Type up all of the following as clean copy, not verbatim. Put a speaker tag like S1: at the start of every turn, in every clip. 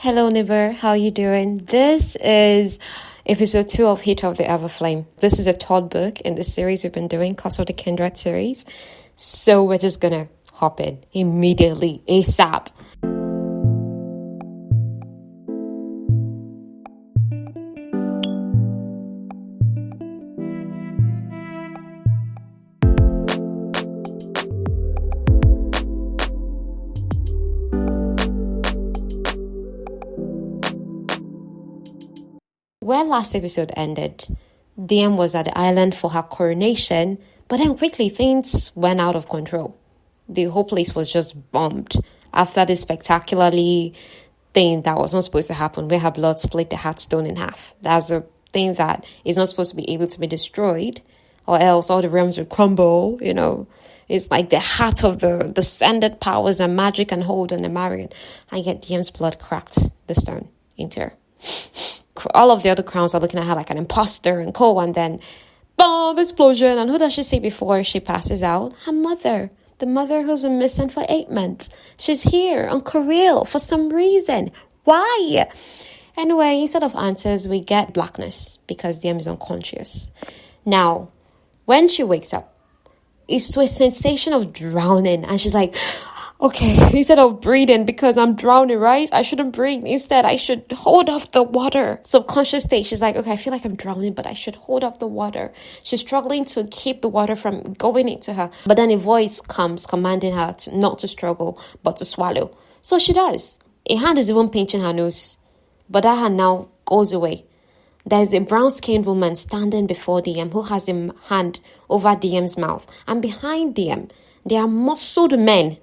S1: Hello, Niver. How you doing? This is episode 2 of Hit of the Everflame. This is a third book in the series we've been doing, Curse of the Kindred series. So we're just gonna hop in immediately, ASAP. Where last episode ended, DM was at the island for her coronation, but then quickly things went out of control. The whole place was just bombed after this spectacularly thing that was not supposed to happen, where her blood split the heartstone in half. That's a thing that is not supposed to be able to be destroyed, or else all the realms would crumble, It's like the heart of the descended powers and magic and hold on Emarion. And yet DM's blood cracked the stone into her. All of the other crowns are looking at her like an imposter and co, and then bomb explosion. And who does she see before she passes out? Her mother, the mother who's been missing for 8 months. She's here on Koreal for some reason. Why? Anyway, instead of answers, we get blackness because DM is unconscious. Now, when she wakes up, it's to a sensation of drowning, and she's like, okay, instead of breathing because I'm drowning, right? I shouldn't breathe. Instead, I should hold off the water. Subconscious state, she's like, okay, I feel like I'm drowning, but I should hold off the water. She's struggling to keep the water from going into her. But then a voice comes commanding her not to struggle, but to swallow. So she does. A hand is even pinching her nose, but that hand now goes away. There's a brown-skinned woman standing before DM who has a hand over DM's mouth. And behind DM, there are muscled men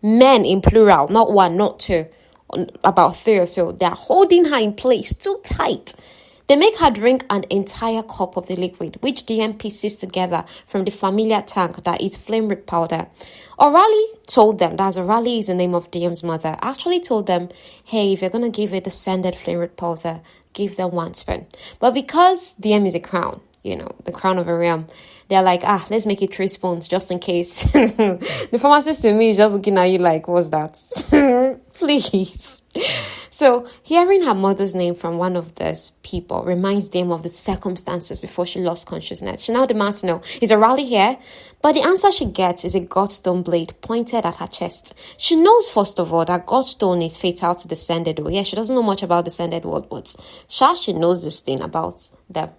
S1: in plural, not one, not two, about 3 or so. They're holding her in place too tight. They make her drink an entire cup of the liquid, which DM pieces together from the familiar tank that is flame red powder. O'Reilly told them, O'Reilly is the name of DM's mother, actually told them, hey, if you're going to give a descended flame red powder, give them 1 spoon. But because DM is a crown, the crown of a realm, they're like, let's make it 3 spoons just in case. The pharmacist to me is just looking at you like, what's that? Please. So hearing her mother's name from one of these people reminds them of the circumstances before she lost consciousness. She now demands to know, is O'Reilly here? But the answer she gets is a godstone blade pointed at her chest. She knows, first of all, that godstone is fatal to descended world. Yeah, she doesn't know much about descended world, but she knows this thing about them.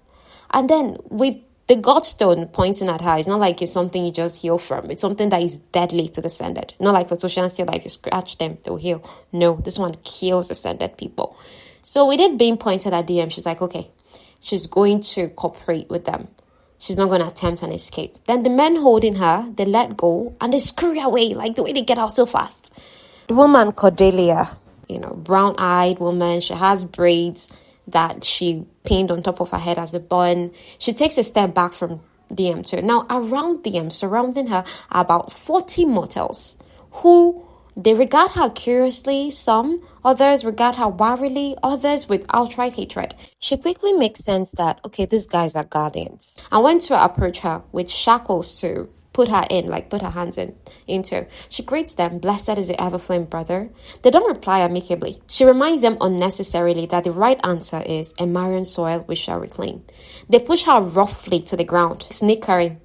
S1: And then with the godstone pointing at her, it's not like it's something you just heal from. It's something that is deadly to descended. Not like for social and like you scratch them, they'll heal. No, this one kills descended people. So with it being pointed at DM, she's like, okay, she's going to cooperate with them. She's not going to attempt an escape. Then the men holding her, they let go and they scurry away, like the way they get out so fast. The woman, Cordelia, brown-eyed woman, she has braids that she pinned on top of her head as a bun. She takes a step back from DM too. Now, around DM, surrounding her, are about 40 mortals who they regard her curiously. Some, others regard her warily, others with outright hatred. She quickly makes sense that, okay, these guys are guardians. And went to approach her with shackles to put her hands into. She greets them, blessed is the Everflame brother. They don't reply amicably. She reminds them unnecessarily that the right answer is Emarion soil we shall reclaim. They push her roughly to the ground, snickering,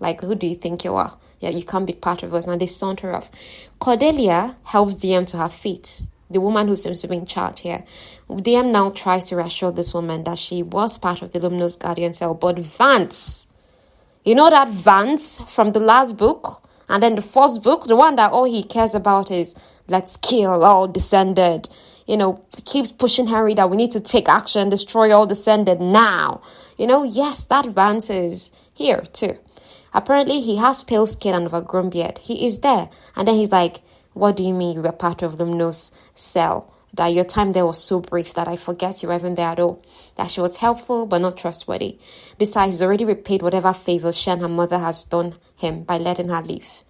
S1: like, who do you think you are? Yeah, you can't be part of us. And they saunter off. Cordelia helps DM to her feet, the woman who seems to be in charge here. DM now tries to reassure this woman that she was part of the Luminous Guardian cell, but Vance, that Vance from the last book and then the first book, the one that all he cares about is let's kill all descended. Keeps pushing Harry that we need to take action, destroy all descended now. Yes, that Vance is here too. Apparently, he has pale skin and overgrown beard. He is there. And then he's like, what do you mean you were part of Luminous cell? That your time there was so brief that I forget you were even there at all. That she was helpful but not trustworthy. Besides, he's already repaid whatever favors she and her mother has done him by letting her leave.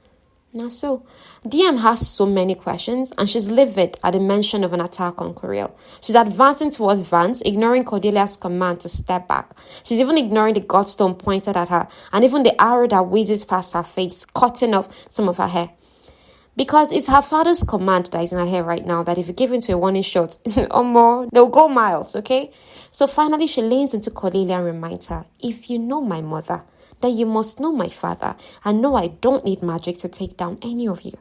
S1: Now so, DM has so many questions and she's livid at the mention of an attack on Koreal. She's advancing towards Vance, ignoring Cordelia's command to step back. She's even ignoring the godstone pointed at her and even the arrow that whizzes past her face, cutting off some of her hair. Because it's her father's command that is in her head right now that if you give in to a warning shot, or more, they'll go miles, okay? So finally, she leans into Cordelia and reminds her, if you know my mother, then you must know my father. And know I don't need magic to take down any of you.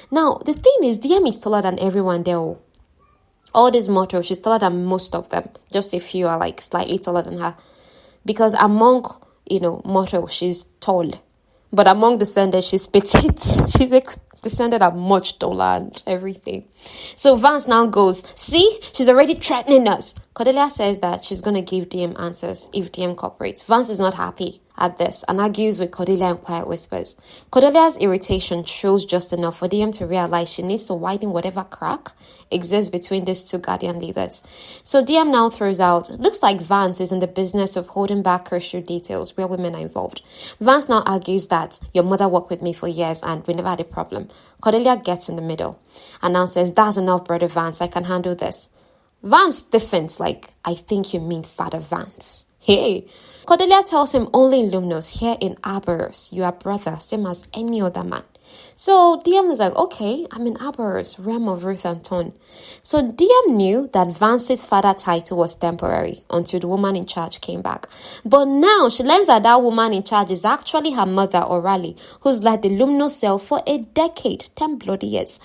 S1: Now, the thing is, DM is taller than everyone there. All these mortals, she's taller than most of them. Just a few are like slightly taller than her. Because among, mortals, she's tall. But among descendants, she's petite. She's descended are much taller and everything. So Vance now goes, see, she's already threatening us. Cordelia says that she's going to give DM answers if DM cooperates. Vance is not happy at this and argues with Cordelia in quiet whispers. Cordelia's irritation shows just enough for DM to realize she needs to widen whatever crack exists between these two guardian leaders. So DM now throws out, looks like Vance is in the business of holding back crucial details where women are involved. Vance now argues that your mother worked with me for years and we never had a problem. Cordelia gets in the middle and now says, that's enough, brother Vance, I can handle this. Vance stiffens like, I think you mean Father Vance. Hey. Cordelia tells him only in Lumnos, here in Arboros, you are brother, same as any other man. So DM is like, okay, I'm in Arboros, realm of Ruth and Tone. So DM knew that Vance's father title was temporary until the woman in charge came back. But now she learns that that woman in charge is actually her mother, Orali, who's led the Lumnos cell for a decade, 10 bloody years.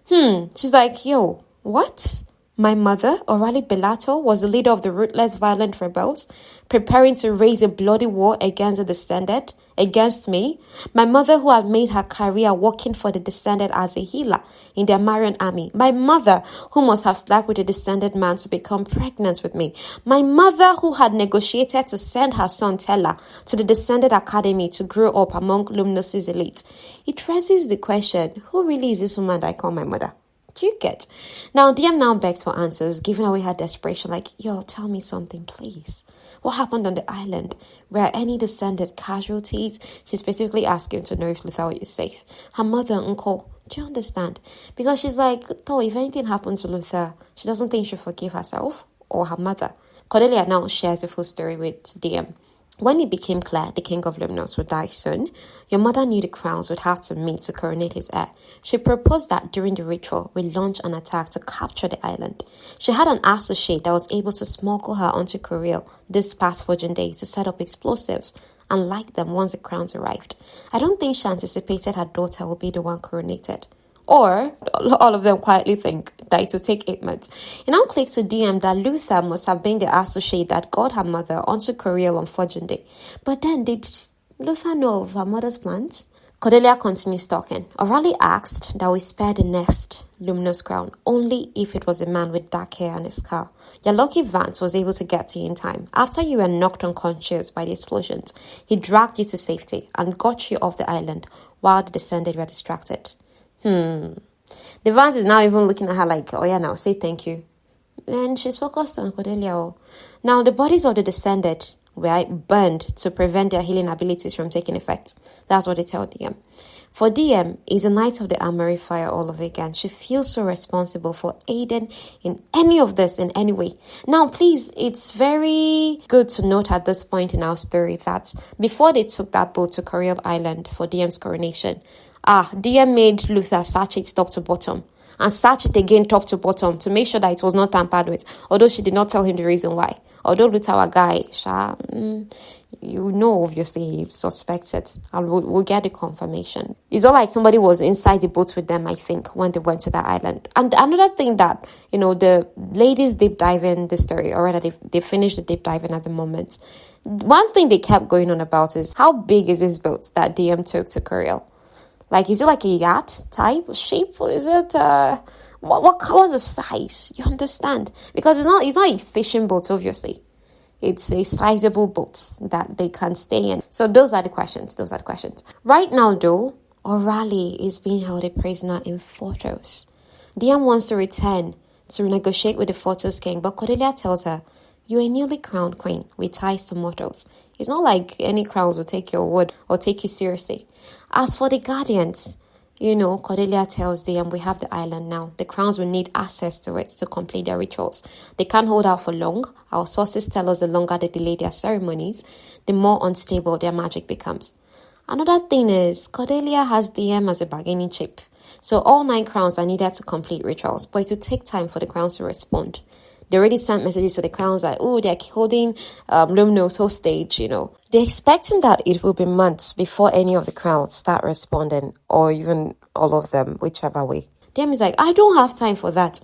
S1: She's like, yo, what? My mother, Orali Bellato, was the leader of the ruthless, violent rebels, preparing to raise a bloody war against the Descended, against me. My mother, who had made her career working for the Descended as a healer in the Emarion army. My mother, who must have slept with a Descended man to become pregnant with me. My mother, who had negotiated to send her son Tella to the Descended Academy to grow up among Lumnos' elite. It raises the question, who really is this woman that I call my mother? Do you get? Now, DM now begs for answers, giving away her desperation, like, yo, tell me something, please. What happened on the island? Were any descended casualties? She's specifically asking to know if Luther is safe. Her mother and uncle, do you understand? Because she's like, though, if anything happens to Luther, she doesn't think she'll forgive herself or her mother. Cordelia now shares the full story with DM. When it became clear the king of Lumnos would die soon, your mother knew the crowns would have to meet to coronate his heir. She proposed that during the ritual, we launch an attack to capture the island. She had an associate that was able to smuggle her onto Korea this past Fortune Day to set up explosives and light them once the crowns arrived. I don't think she anticipated her daughter will be the one coronated. Or all of them quietly think that it will take 8 months. It now clicks to DM that Luther must have been the associate that got her mother onto Korea on Fortune Day. But then, did Luther know of her mother's plans? Cordelia continues talking. Orali asked that we spare the next Lumnos crown only if it was a man with dark hair and a scar. Your lucky Vance was able to get to you in time. After you were knocked unconscious by the explosions, he dragged you to safety and got you off the island while the Descended were distracted. The Vance is now even looking at her like, oh yeah, now say thank you. And she's focused on Cordelia. Now, the bodies of the Descended were burned to prevent their healing abilities from taking effect. That's what they tell DM. For DM, is a Knight of the Armory fire all over again. She feels so responsible for aiding in any of this in any way. Now, please, it's very good to note at this point in our story that before they took that boat to Coriel Island for DM's coronation, DM made Luther search it top to bottom and search it again top to bottom to make sure that it was not tampered with, although she did not tell him the reason why. Although Luther, our guy, obviously he suspects it, and we'll get the confirmation. It's not like somebody was inside the boat with them, I think, when they went to that island. And another thing that, the ladies deep diving the story, or rather they finished the deep diving at the moment. One thing they kept going on about is, how big is this boat that DM took to Coriel? Like, is it like a yacht type shape? Or is it, what was the size? You understand? Because it's not a fishing boat, obviously. It's a sizable boat that they can stay in. So those are the questions. Right now, though, Orali is being held a prisoner in Fortos. DM wants to return to negotiate with the Fortos king, but Cordelia tells her, you're a newly crowned queen with ties to mortals. It's not like any crowns will take your word or take you seriously. As for the guardians, Cordelia tells them we have the island now. The crowns will need access to it to complete their rituals. They can't hold out for long. Our sources tell us the longer they delay their ceremonies, the more unstable their magic becomes. Another thing is, Cordelia has DM as a bargaining chip. So all 9 crowns are needed to complete rituals, but it will take time for the crowns to respond. They already sent messages to the crowns like, oh, they're holding Lumnos hostage, They're expecting that it will be months before any of the crowns start responding, or even all of them, whichever way. Dem is like, I don't have time for that.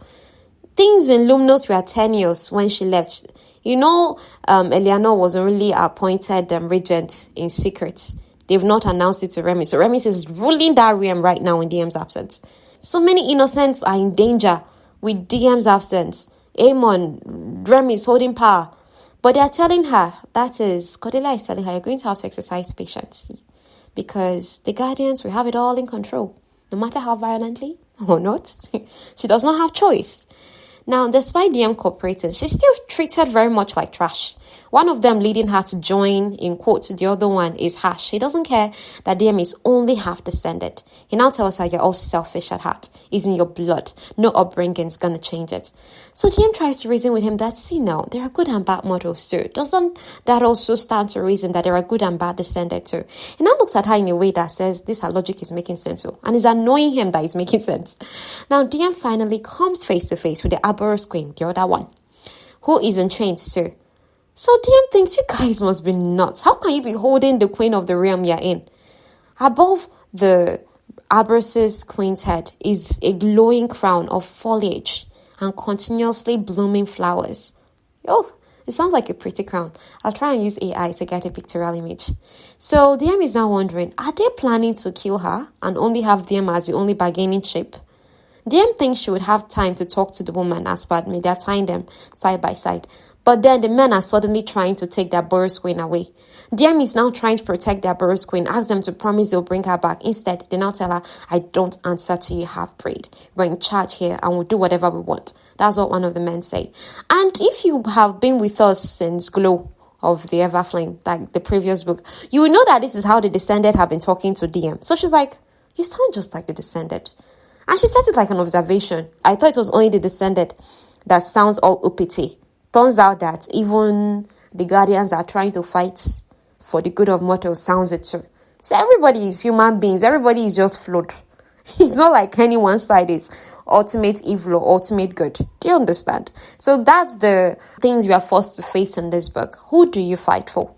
S1: Things in Lumnos were tenuous when she left. Eleanor was really appointed regent in secret. They've not announced it to Remy. So Remy is ruling that realm right now in DM's absence. So many innocents are in danger with DM's absence. Amon, Remy is holding power. But they're telling her, Cordelia is telling her, you're going to have to exercise patience. Because the guardians will have it all in control. No matter how violently or not, she does not have choice. Now, despite DM cooperating, she's still treated very much like trash. One of them leading her to join, in quotes, the other one is harsh. He doesn't care that DM is only half descended. He now tells her you're all selfish at heart. It's in your blood. No upbringing is going to change it. So DM tries to reason with him that, see now, there are good and bad models too. Doesn't that also stand to reason that there are good and bad descended too? He now looks at her in a way that says this her logic is making sense too. And it's annoying him that it's making sense. Now DM finally comes face to face with the Aberrous Queen, the other one, who is in chains too. So DM thinks, you guys must be nuts. How can you be holding the queen of the realm you're in? Above the Aberrous's queen's head is a glowing crown of foliage and continuously blooming flowers. Oh, it sounds like a pretty crown. I'll try and use AI to get a pictorial image. So DM is now wondering, are they planning to kill her and only have DM as the only bargaining chip? DM thinks she would have time to talk to the woman as per they're tying them side by side. But then the men are suddenly trying to take their Boros queen away. DM is now trying to protect their Boros queen, ask them to promise they'll bring her back. Instead, they now tell her, I don't answer to you half-breed. We're in charge here and we'll do whatever we want. That's what one of the men say. And if you have been with us since Glow of the Everflame, like the previous book, you will know that this is how the Descended have been talking to DM. So she's like, you sound just like the Descended. And she says it like an observation. I thought it was only the Descended that sounds all uppity. Turns out that even the Guardians that are trying to fight for the good of mortals sounds it too. So everybody is human beings. Everybody is just flawed. It's not like any one side is ultimate evil or ultimate good. Do you understand? So that's the things we are forced to face in this book. Who do you fight for?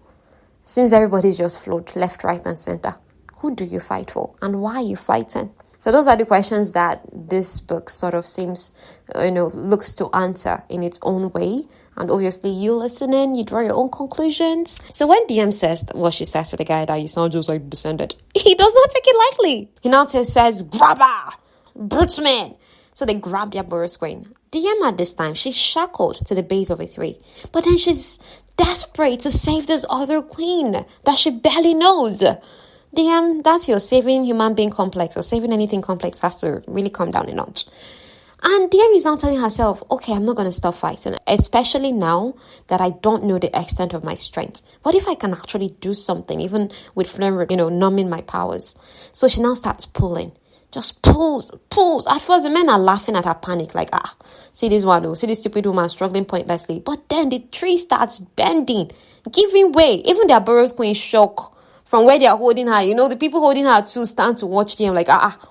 S1: Since everybody is just flawed, left, right, and center. Who do you fight for? And why are you fighting? So those are the questions that this book sort of seems, looks to answer in its own way. And obviously you listening, you draw your own conclusions. So when DM says what she says to the guy that you sound just like Descended, he does not take it lightly. He now says, grab her, brutesman. So they grab their Boros queen. DM at this time, she's shackled to the base of a tree. But then she's desperate to save this other queen that she barely knows. DM, that's your saving human being complex or saving anything complex has to really come down a notch. And DM is now telling herself, okay, I'm not going to stop fighting, especially now that I don't know the extent of my strength. What if I can actually do something, even with flame, numbing my powers? So she now starts pulling. Just pulls. At first, the men are laughing at her panic, like, see this one, see this stupid woman struggling pointlessly. But then the tree starts bending, giving way. Even their Boros queen shock from where they are holding her. The people holding her too stand to watch DM like,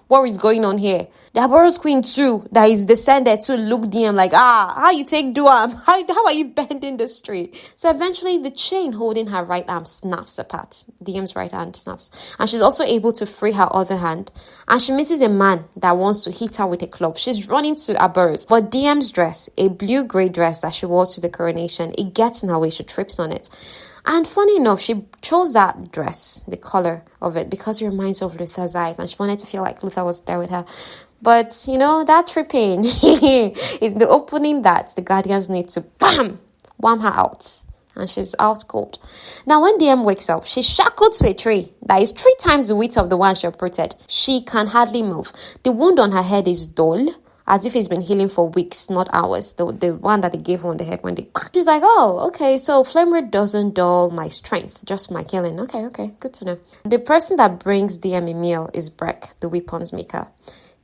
S1: what is going on here? The Boros queen too, that is Descended to look DM like, how you take Duam? How are you bending this tree? So eventually the chain holding her right arm snaps apart. DM's right hand snaps. And she's also able to free her other hand. And she misses a man that wants to hit her with a club. She's running to Aberrous. But DM's dress, a blue-grey dress that she wore to the coronation, it gets in her way. She trips on it. And funny enough, she chose that dress, the color of it, because it reminds her of Luther's eyes. And she wanted to feel like Luther was there with her. But, that tripping is the opening that the Guardians need to, wham her out. And she's out cold. Now, when DM wakes up, she's shackled to a tree that is 3 times the width of the one she uprooted. She can hardly move. The wound on her head is dull, as if it's been healing for weeks, not hours. The one that they gave her on the head when they... She's like, oh, okay, so flame red doesn't dull my strength, just my healing. Okay, good to know. The person that brings DM a meal is Breck, the weapons maker.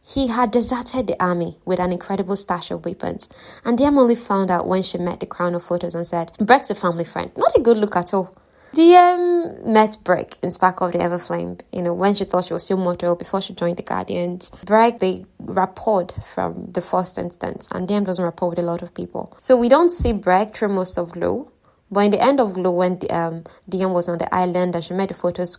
S1: He had deserted the army with an incredible stash of weapons. And DM only found out when she met the crown of photos and said, Breck's a family friend. Not a good look at all. DM met Breck in Spark of the Everflame, when she thought she was still mortal before she joined the Guardians. Breck, they rapport from the first instance, and DM doesn't rapport with a lot of people. So we don't see Breck through most of Glow. But in the end of Glow, when DM was on the island and she met the photos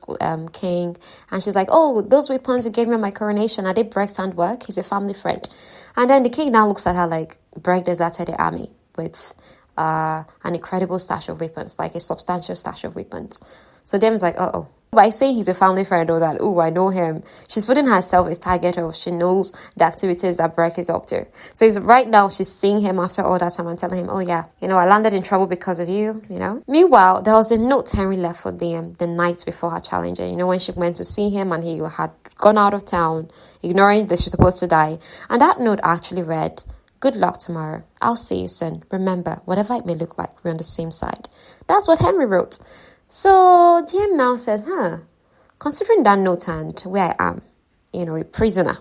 S1: king, and she's like, oh, those weapons you gave me on my coronation, are they Breck's handwork? He's a family friend. And then the king now looks at her like, Breck deserted the army with an incredible stash of weapons, like a substantial stash of weapons. So Dem's like, uh-oh. By saying he's a family friend or that, oh, I know him, she's putting herself as target of, she knows the activities that Breck is up to. So right now, she's seeing him after all that time and telling him, oh yeah, I landed in trouble because of you, Meanwhile, there was a note Henry left for them the night before her challenge. When she went to see him and he had gone out of town, ignoring that she's supposed to die. And that note actually read, good luck tomorrow. I'll see you soon. Remember, whatever it may look like, we're on the same side. That's what Henry wrote. So DM now says, considering that note and where I am, a prisoner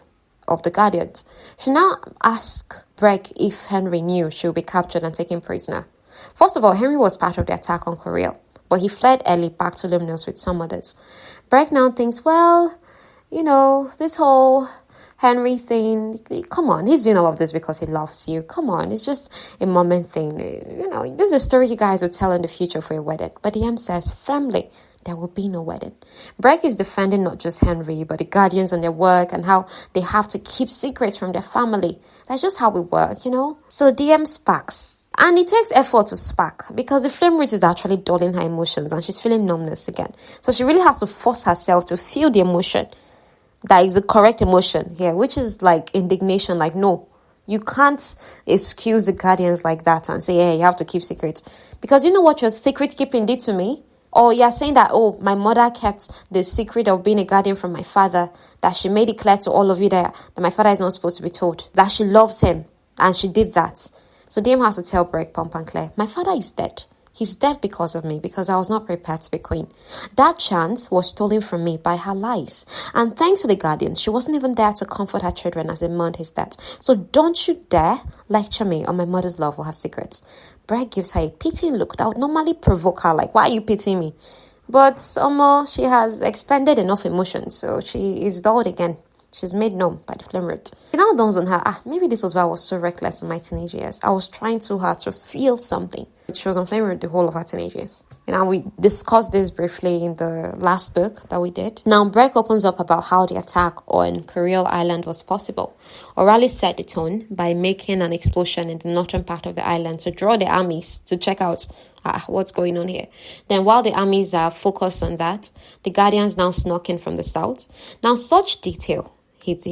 S1: of the Guardians, she now asks Breck if Henry knew she would be captured and taken prisoner. First of all, Henry was part of the attack on Coriel, but he fled early back to Luminous with some others. Breck now thinks, well, this whole Henry thing, come on, he's doing all of this because he loves you. Come on, it's just a moment thing. This is a story you guys will tell in the future for your wedding. But DM says firmly, there will be no wedding. Breck is defending not just Henry, but the Guardians and their work and how they have to keep secrets from their family. That's just how we work, So DM sparks. And it takes effort to spark because the flame root is actually dulling her emotions and she's feeling numbness again. So she really has to force herself to feel the emotion. That is the correct emotion here, which is like indignation. Like, no, you can't excuse the Guardians like that and say, hey, you have to keep secrets. Because you know what your secret keeping did to me? Or you're saying that, oh, my mother kept the secret of being a guardian from my father, that she made it clear to all of you that my father is not supposed to be told, that she loves him, and she did that. So DM has to tell Breck, Pomp and Claire, my father is dead. He's dead because of me, because I was not prepared to be queen. That chance was stolen from me by her lies. And thanks to the Guardians, she wasn't even there to comfort her children as they mourned his death. So don't you dare lecture me on my mother's love or her secrets. Breck gives her a pitying look that would normally provoke her, like, why are you pitying me? But she has expended enough emotion, so she is dulled again. She's made numb by the flame root. It now dawns on her, maybe this was why I was so reckless in my teenage years. I was trying too hard to feel something. She was on flame root the whole of her teenage years. We discussed this briefly in the last book that we did. Now, Breck opens up about how the attack on Coriel Island was possible. O'Reilly set the tone by making an explosion in the northern part of the island to draw the armies to check out what's going on here. Then while the armies are focused on that, the Guardians now snuck in from the south. Now, such detail,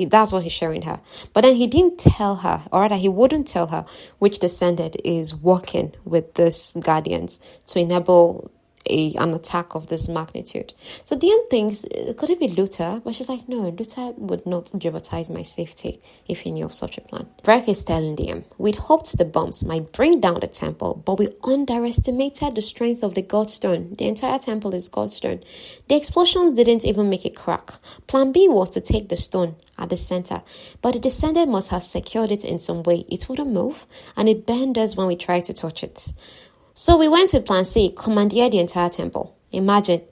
S1: that's what he's showing her. But then he didn't tell her, or rather he wouldn't tell her which descendant is working with these Guardians to enable an attack of this magnitude. So DM thinks, could it be Luther? But she's like, no, Luther would not jeopardize my safety if he knew of such a plan. Breck is telling DM, we'd hoped the bombs might bring down the temple, but we underestimated the strength of the godstone. The entire temple is godstone. The explosions didn't even make it crack. Plan B was to take the stone at the center, but the descendant must have secured it in some way. It wouldn't move, and it burned us when we tried to touch it. So we went with Plan C, commandeer the entire temple. Imagine,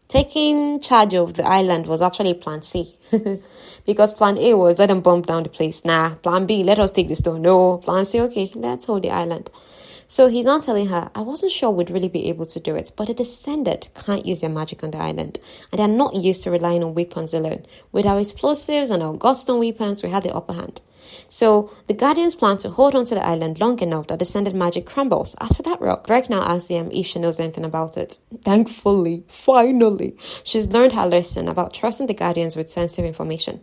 S1: taking charge of the island was actually Plan C. Because Plan A was let them bomb down the place. Nah, Plan B, let us take the stone. No, Plan C, okay, let's hold the island. So he's now telling her, I wasn't sure we'd really be able to do it, but the descended can't use their magic on the island, and they're not used to relying on weapons alone. With our explosives and our godstone weapons, we had the upper hand. So the Guardians plan to hold on to the island long enough that descended magic crumbles. As for that rock, Breck now asks them if she knows anything about it. Thankfully, finally, she's learned her lesson about trusting the Guardians with sensitive information.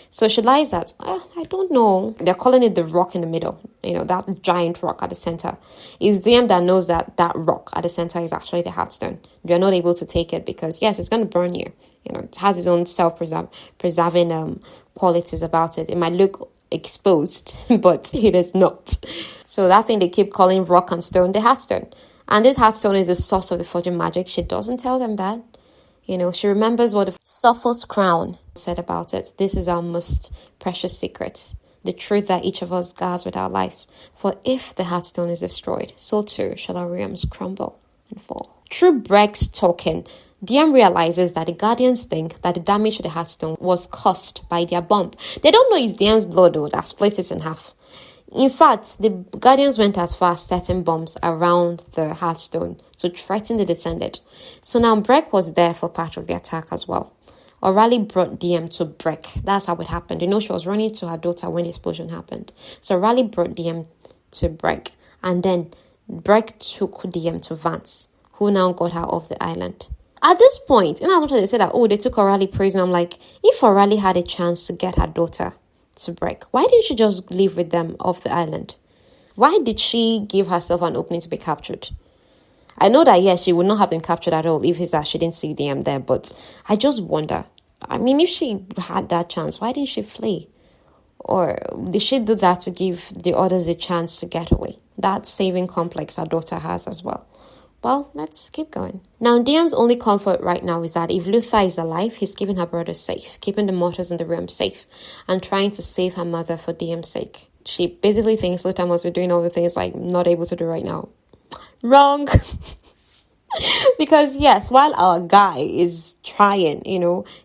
S1: So she lies that, I don't know. They're calling it the rock in the middle. That giant rock at the center. It's them that knows that rock at the center is actually the heartstone. You're not able to take it because, yes, it's going to burn you. It has its own self-preserving qualities about it. It might look exposed, but it is not. So that thing they keep calling rock and stone, the heartstone. And this heartstone is the source of the forging magic. She doesn't tell them that. She remembers what the Sophos crown said about it. This is our most precious secret. The truth that each of us guards with our lives. For if the heartstone is destroyed, so too shall our realms crumble and fall. Through Breck's talking, DM realizes that the Guardians think that the damage to the Hearthstone was caused by their bomb. They don't know it's DM's blood though that split it in half. In fact, the Guardians went as far as setting bombs around the Hearthstone to threaten the Descended. So now Breck was there for part of the attack as well. O'Reilly brought DM to Breck. That's how it happened. She was running to her daughter when the explosion happened. So O'Reilly brought DM to Breck. And then Breck took DM to Vance, who now got her off the island. At this point, they said that, they took O'Reilly prison. I'm like, if O'Reilly had a chance to get her daughter to Breck, why didn't she just leave with them off the island? Why did she give herself an opening to be captured? I know that, yes, she would not have been captured at all if it's that she didn't see DM there, but I just wonder, if she had that chance, why didn't she flee? Or did she do that to give the others a chance to get away? That saving complex her daughter has as well. Well, let's keep going. Now, DM's only comfort right now is that if Luther is alive, he's keeping her brother safe, keeping the mortars in the realm safe, and trying to save her mother for DM's sake. She basically thinks Luther must be doing all the things not able to do right now. Wrong. Because yes, while our guy is trying,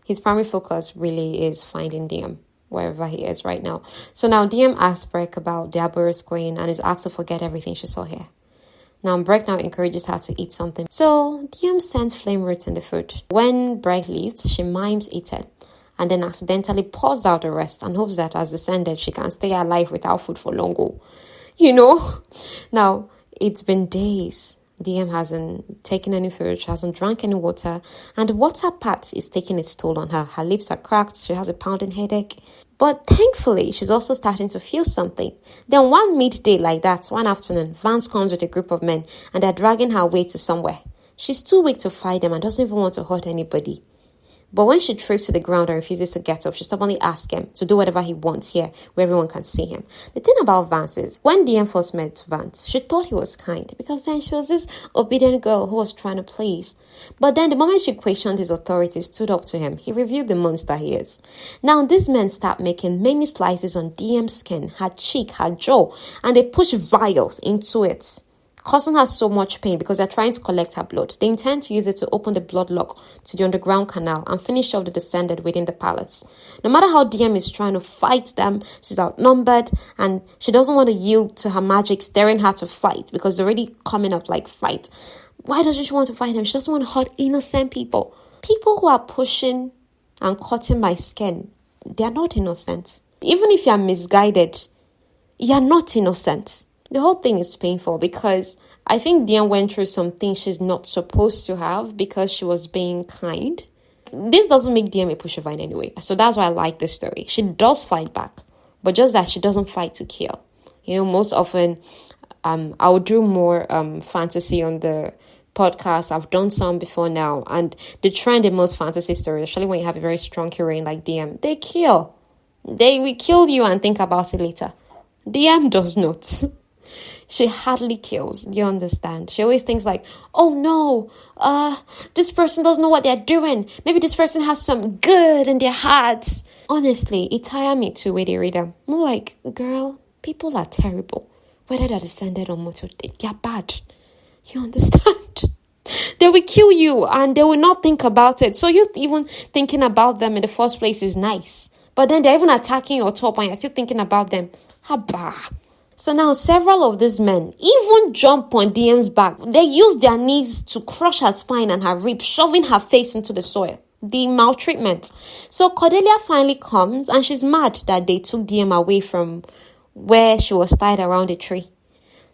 S1: his primary focus really is finding DM wherever he is right now. So now DM asks Breck about the Arborist Queen and is asked to forget everything she saw here. Now, Breck now encourages her to eat something. So, DM sends flame roots in the food. When Breck leaves, she mimes eating and then accidentally pours out the rest and hopes that as Descended, she can stay alive without food for longer. Now, it's been days. DM hasn't taken any food, she hasn't drank any water, and the water part is taking its toll on her. Her lips are cracked, she has a pounding headache. But thankfully, she's also starting to feel something. Then one midday like that, one afternoon, Vance comes with a group of men and they're dragging her away to somewhere. She's too weak to fight them and doesn't even want to hurt anybody. But when she trips to the ground and refuses to get up, she stubbornly asks him to do whatever he wants here, where everyone can see him. The thing about Vance is, when DM first met Vance, she thought he was kind, because then she was this obedient girl who was trying to please. But then the moment she questioned his authority, stood up to him, he revealed the monster he is. Now these men start making many slices on DM's skin, her cheek, her jaw, and they push vials into it, causing her so much pain because they're trying to collect her blood. They intend to use it to open the blood lock to the underground canal and finish off the Descended within the palace. No matter how DM is trying to fight them, she's outnumbered and she doesn't want to yield to her magic staring her to fight because they're already coming up like fight. Why doesn't she want to fight them? She doesn't want to hurt innocent people. People who are pushing and cutting my skin, they are not innocent. Even if you are misguided, you are not innocent. The whole thing is painful because I think Diane went through some things she's not supposed to have because she was being kind. This doesn't make DM a pushover in any way. So that's why I like this story. She does fight back, but just that she doesn't fight to kill. Most often, I would do more fantasy on the podcast. I've done some before now. And the trend in most fantasy stories, especially when you have a very strong heroine like DM, they kill. They will kill you and think about it later. DM does not. She hardly kills. Do you understand? She always thinks like, oh no, this person doesn't know what they're doing. Maybe this person has some good in their hearts. Honestly, it tires me to where they read them. More like, girl, people are terrible. Whether they're Descended or mortal, they're bad. You understand? They will kill you and they will not think about it. So you even thinking about them in the first place is nice. But then they're even attacking your top and you're still thinking about them. Haba. So now several of these men even jump on DM's back. They use their knees to crush her spine and her ribs, shoving her face into the soil. The maltreatment. So Cordelia finally comes and she's mad that they took DM away from where she was tied around a tree.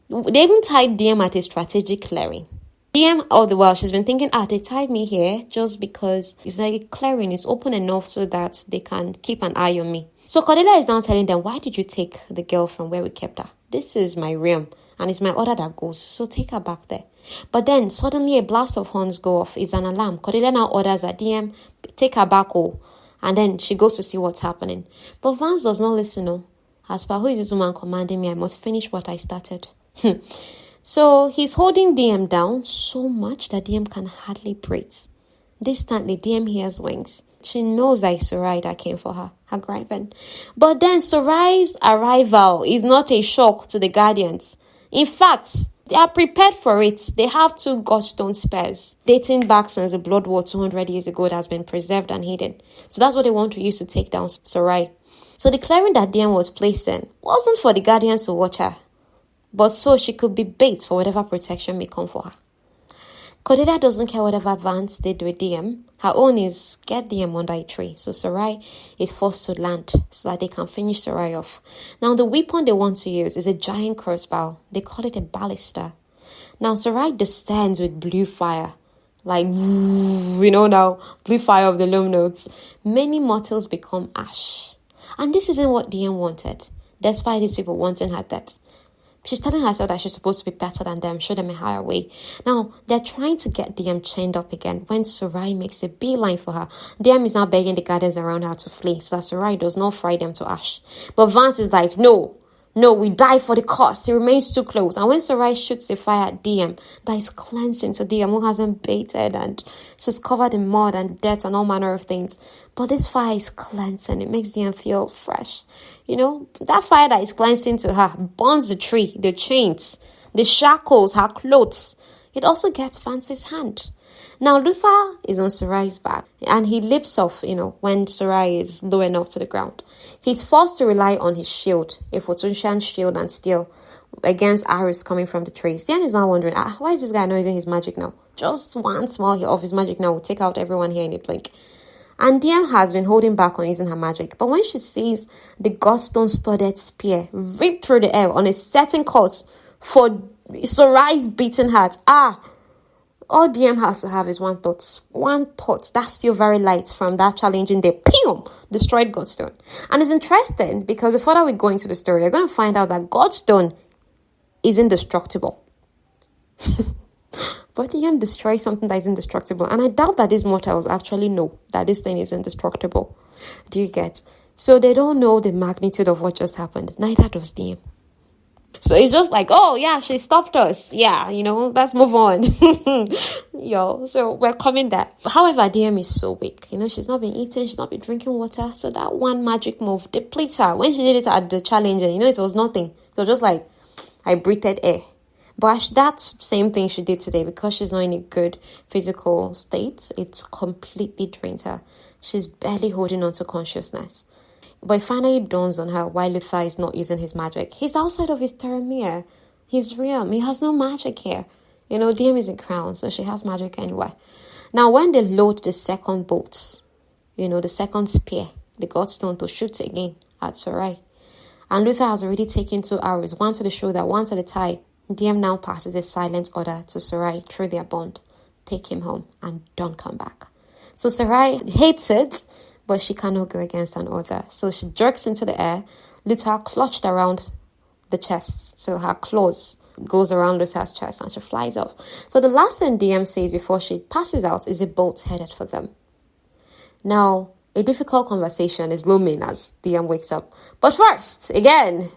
S1: They even tied DM at a strategic clearing. DM all the while, she's been thinking, they tied me here just because it's like a clearing. It's open enough so that they can keep an eye on me. So Cordelia is now telling them, why did you take the girl from where we kept her? This is my realm and it's my order that goes, so take her back there. But then suddenly a blast of horns go off. It's an alarm. Cordelia now orders that DM, take her back, and then she goes to see what's happening. But Vance does not listen. No. As per who is this woman commanding me, I must finish what I started. So he's holding DM down so much that DM can hardly breathe. Distantly, DM hears wings. She knows that it's Sarai that came for her gryvern. But then Sarai's arrival is not a shock to the Guardians. In fact, They are prepared for it. They have 2 godstone spears dating back since the blood war 200 years ago that has been preserved and hidden. So that's what they want to use to take down Sarai. So the clearing that Dian was placed in wasn't for the guardians to watch her, but so she could be bait for whatever protection may come for her. Cordelia doesn't care whatever Vance did with DM. Her own is get DM under a tree. So Sarai is forced to land so that they can finish Sarai off. Now the weapon they want to use is a giant crossbow. They call it a ballista. Now Sarai descends with blue fire. Like, now, blue fire of the low notes. Many mortals become ash. And this isn't what DM wanted, despite these people wanting her death. She's telling herself that she's supposed to be better than them, show them a higher way. Now, they're trying to get DM chained up again when Sarai makes a beeline for her. DM is now begging the guardians around her to flee so that Sarai does not fry them to ash. But Vance is like, no, we die for the cause. He remains too close. And when Sarai shoots a fire at DM, that is cleansing to DM who hasn't baited and she's covered in mud and dirt and all manner of things. But this fire is cleansing. It makes DM feel fresh. That fire that is cleansing to her burns the tree, the chains, the shackles, her clothes. It also gets Vance's hand. Now, Luther is on Sarai's back and he leaps off, when Sarai is low enough to the ground. He's forced to rely on his shield, a Photosian shield and steel, against arrows coming from the trees. Dian is now wondering, why is this guy not using his magic now? Just one small hit of his magic now will take out everyone here in a blink. And DM has been holding back on using her magic. But when she sees the godstone studded spear rip through the air on a certain course for Sarai's beating heart, all DM has to have is one thought. One thought. That's still very light from that challenging day. Pew! Destroyed godstone. And it's interesting because the further we go into the story, you're going to find out that godstone is indestructible. But DM destroys something that is indestructible. And I doubt that these mortals actually know that this thing is indestructible. Do you get? So they don't know the magnitude of what just happened. Neither does DM. So it's just like, oh yeah, she stopped us. Yeah, let's move on. So we're coming there. However, DM is so weak. She's not been eating, she's not been drinking water. So that one magic move depletes her. When she did it at the challenger, it was nothing. It was just like, I breathed air. But that same thing she did today, because she's not in a good physical state, it's completely drained her. She's barely holding on to consciousness. But it finally dawns on her why Luther is not using his magic. He's outside of his Theramere. He's real. He has no magic here. DM is a crown, so she has magic anyway. Now, when they load the second bolt, the second spear, the godstone to shoot again at Sarai, and Luther has already taken 2 arrows, one to the shoulder, one to the thigh, DM now passes a silent order to Sarai through their bond. Take him home and don't come back. So Sarai hates it, but she cannot go against an order. So she jerks into the air. Luther clutched around the chest. So her claws goes around Luther's chest and she flies off. So the last thing DM says before she passes out is a bolt headed for them. Now, a difficult conversation is looming as DM wakes up. But first, again,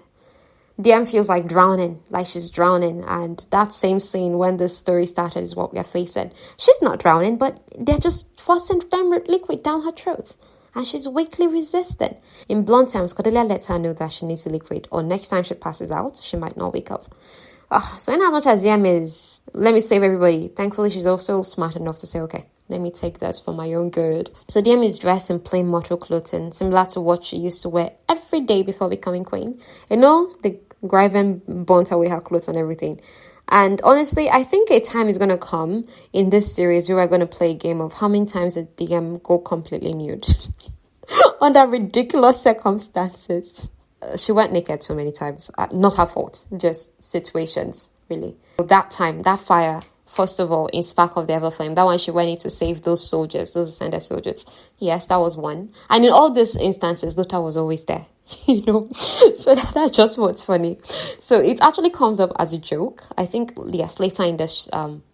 S1: DM feels like drowning, like she's drowning. And that same scene when this story started is what we are facing. She's not drowning, but they're just forcing liquid down her throat. And she's weakly resistant. In blunt terms, Cordelia lets her know that she needs the liquid, or next time she passes out, she might not wake up. So in as much as DM is, let me save everybody, thankfully she's also smart enough to say, okay, let me take that for my own good. So DM is dressed in plain mortal clothing, similar to what she used to wear every day before becoming queen. The gryvern burnt away her clothes and everything. And honestly, I think a time is going to come in this series where we're going to play a game of how many times the DM go completely nude under ridiculous circumstances. She went naked so many times. Not her fault, just situations, really. That time, that fire, first of all, in Spark of the Everflame, that one she went in to save those soldiers, those ascended soldiers. Yes, that was one. And in all these instances, Luther was always there. So that's just what's funny. So it actually comes up as a joke, I think, yes, later in this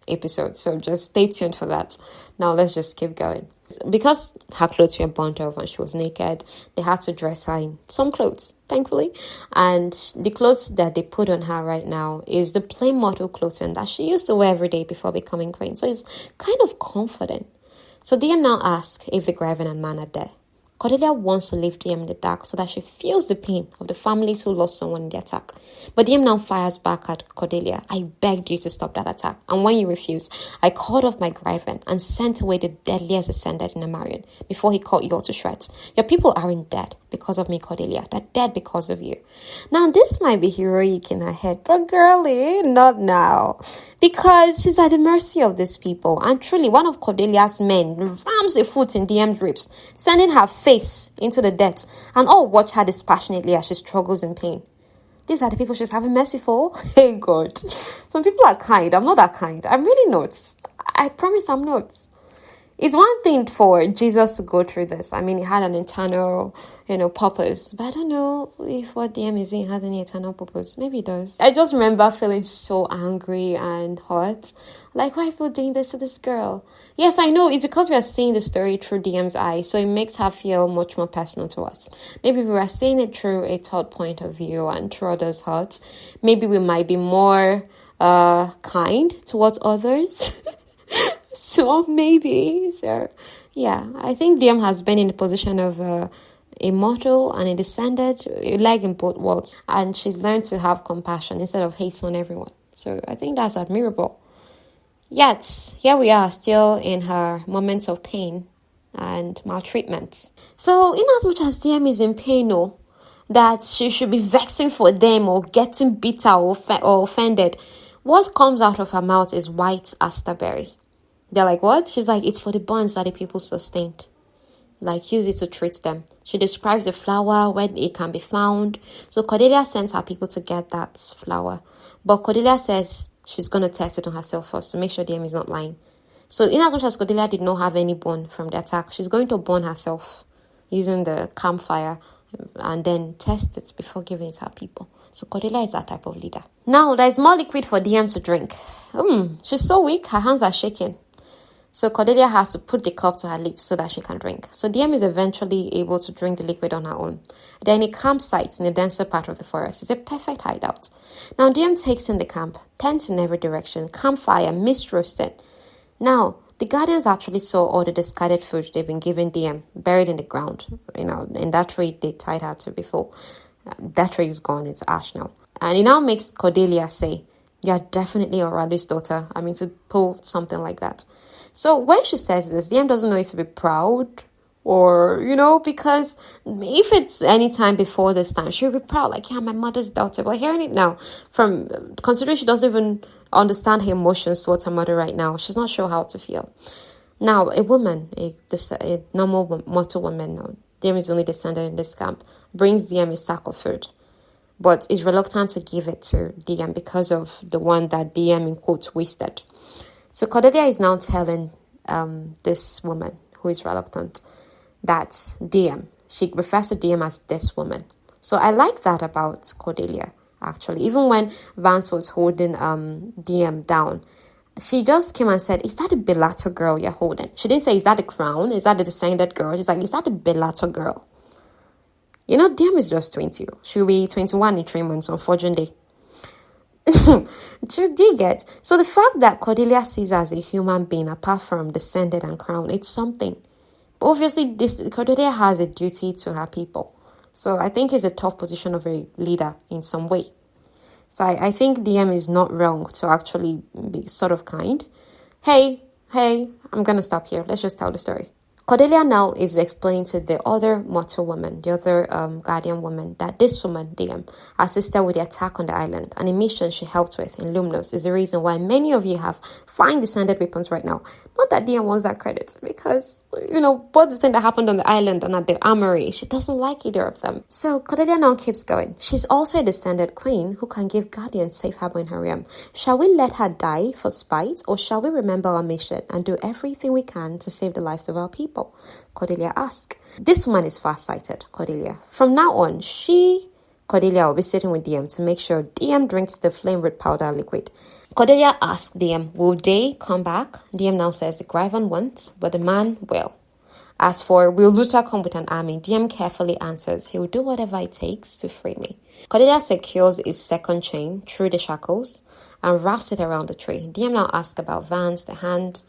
S1: episode. So just stay tuned for that. Now let's just keep going. Because her clothes were burnt off and she was naked, they had to dress her in some clothes, thankfully. And the clothes that they put on her right now is the plain mortal clothing that she used to wear every day before becoming queen. So it's kind of comforting. So DM now asks if the gryvern and man are there. Cordelia wants to leave DM in the dark so that she feels the pain of the families who lost someone in the attack. But DM now fires back at Cordelia. I begged you to stop that attack. And when you refused, I called off my gryvern and sent away the deadliest descendant in Emarion before he cut you all to shreds. Your people aren't dead because of me, Cordelia. They're dead because of you. Now, this might be heroic in her head, but girlie, not now. Because she's at the mercy of these people. And truly, one of Cordelia's men rams a foot in DM's ribs, sending her face into the depths, and all watch her dispassionately as she struggles in pain. These are the people she's having mercy for. Hey God. Some people are kind. I'm not that kind. I'm really not. I promise I'm not. It's one thing for Jesus to go through this. I mean, he had an eternal, purpose. But I don't know if what DM is doing has any eternal purpose. Maybe it does. I just remember feeling so angry and hurt. Like, why are people doing this to this girl? Yes, I know. It's because we are seeing the story through DM's eyes. So it makes her feel much more personal to us. Maybe if we were seeing it through a third point of view and through others' hearts, maybe we might be more kind towards others. So maybe. So yeah, I think DM has been in the position of a mortal and a descendant, a leg in both worlds, and she's learned to have compassion instead of hate on everyone. So I think that's admirable. Yet here we are still in her moments of pain and maltreatment. So in as much as DM is in pain, that she should be vexing for them or getting bitter or offended, what comes out of her mouth is white asterberry. They're like, what? She's like, it's for the bonds that the people sustained. Like, use it to treat them. She describes the flower, where it can be found. So Cordelia sends her people to get that flower. But Cordelia says she's going to test it on herself first to make sure DM is not lying. So in as much as Cordelia did not have any bone from the attack, she's going to burn herself using the campfire and then test it before giving it to her people. So Cordelia is that type of leader. Now, there's more liquid for DM to drink. She's so weak, her hands are shaking. So Cordelia has to put the cup to her lips so that she can drink. So DM is eventually able to drink the liquid on her own. Then a campsite in the denser part of the forest is a perfect hideout. Now DM takes in the camp, tents in every direction, campfire, mist roasted. Now, the guardians actually saw all the discarded food they've been giving DM buried in the ground, in that tree they tied her to before. That tree is gone, it's ash now. And it now makes Cordelia say, you're definitely Oraldo's daughter. I mean, to pull something like that. So when she says this, DM doesn't know if to be proud or, because if it's any time before this time, she'll be proud, like, yeah, my mother's daughter. But hearing it now, from considering she doesn't even understand her emotions towards her mother right now, she's not sure how to feel. Now, a woman, a normal mortal woman now, DM is only descended in this camp, brings DM a sack of food, but is reluctant to give it to DM because of the one that DM, in quotes, wasted. So Cordelia is now telling this woman who is reluctant that DM, she refers to DM as this woman. So I like that about Cordelia, actually. Even when Vance was holding DM down, she just came and said, is that the Bellator girl you're holding? She didn't say, is that the crown? Is that the descended girl? She's like, is that the Bellator girl? DM is just 20. She'll be 21 in 3 months on Fortune Day. Do you get? So the fact that Cordelia sees her as a human being, apart from descended and crown, it's something. But obviously, Cordelia has a duty to her people. So I think it's a tough position of a leader in some way. So I think DM is not wrong to actually be sort of kind. Hey, I'm going to stop here. Let's just tell the story. Cordelia now is explaining to the other mortal woman, the other guardian woman, that this woman, DM, assisted with the attack on the island, and a mission she helped with in Lumnos is the reason why many of you have fine descended weapons right now. Not that DM wants that credit, because, both the thing that happened on the island and at the armory, she doesn't like either of them. So Cordelia now keeps going. She's also a descended queen who can give guardians safe harbor in her realm. Shall we let her die for spite, or shall we remember our mission and do everything we can to save the lives of our people? Cordelia asked. This woman is far-sighted, Cordelia. From now on, Cordelia, will be sitting with DM to make sure DM drinks the flame root powder liquid. Cordelia asked DM, will they come back? DM now says the gryvern won't, but the man will. As for, will Luther come with an army? DM carefully answers, he will do whatever it takes to free me. Cordelia secures his second chain through the shackles and wraps it around the tree. DM now asks about Vance, the hand.